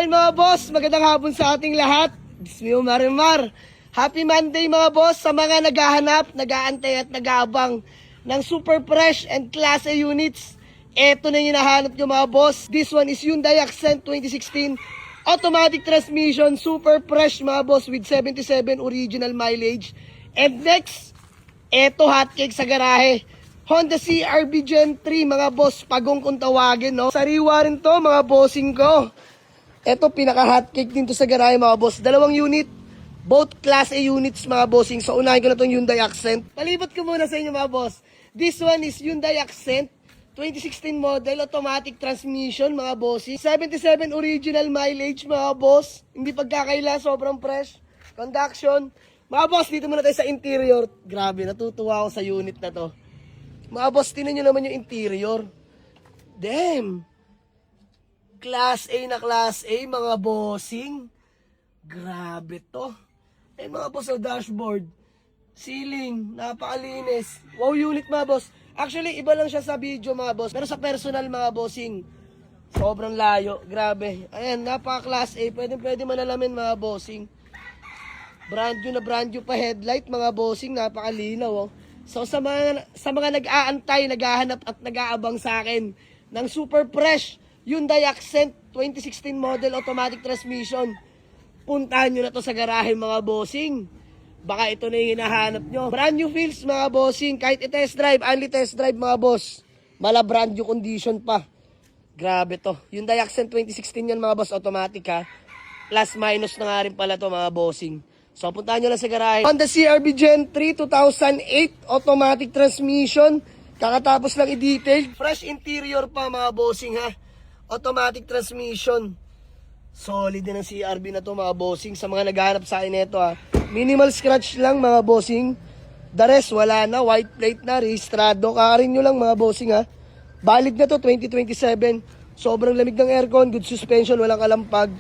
Ayun mga boss, magandang hapon sa ating lahat. Bismiyo Marimar. Happy Monday mga boss sa mga naghahanap, nag-aantay at nag-aabang ng super fresh and class A units. Ito na yung hinahanap nyo mga boss. This one is Hyundai Accent 2016 automatic transmission, super fresh mga boss with 77 original mileage. And next, eto hotcake sa garahe. Honda CR-V Gen 3 mga boss, pagong kung tawagin, no? Sariwa rin to mga bossing ko. Ito pinaka-hotcake din to sa garahe mga boss. Dalawang unit, both class A units mga bossing. So unahin ko na itong Hyundai Accent. Palibot ko muna sa inyo mga boss. This one is Hyundai Accent 2016 model, automatic transmission mga bossing. 77 original mileage mga boss. Hindi pagkakaila, sobrang fresh. Conduction. Mga boss, dito muna tayo sa interior. Grabe, natutuwa ako sa unit na to. Mga boss, tinan nyo naman yung interior. Damn! Class A na Class A, mga bossing. Grabe to. Eh mga boss, sa dashboard. Ceiling, napakalinis. Wow unit mga boss. Actually, iba lang siya sa video mga boss. Pero sa personal mga bossing, sobrang layo. Grabe. Ayan, napaka-Class A. Pwede manalamin mga bossing. Brand new pa headlight mga bossing. Napakalinaw. Oh. So sa mga nag-aantay, naghahanap at nag-aabang sa akin ng super fresh Hyundai Accent 2016 model automatic transmission, puntahan nyo na to sa garahe mga bossing. Baka ito na yung hinahanap nyo. Brand new feels mga bossing. Kahit i-test drive, only test drive mga boss. Mala brand new condition pa. Grabe to. Hyundai Accent 2016 yan mga boss, automatic ha. Plus minus na nga rin pala to mga bossing. So puntahan nyo lang sa garahe. Honda CR-V Gen 3 2008 automatic transmission. Kakatapos lang i-detail. Fresh interior pa mga bossing ha. Automatic transmission. Solid din ang CR-V na to mga bossing. Sa mga naghahanap sa akin ito ha. Minimal scratch lang mga bossing. The rest wala na. White plate na. Rehistrado. Kakarin nyo lang mga bossing ha. Valid na to 2027. Sobrang lamig ng aircon. Good suspension. Walang kalampag.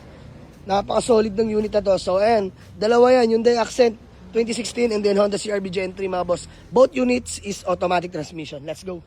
Napaka-solid ng unit na to. So ayan. Dalawa yan. Hyundai Accent 2016 and then Honda CR-V Gen 3 mga boss. Both units is automatic transmission. Let's go.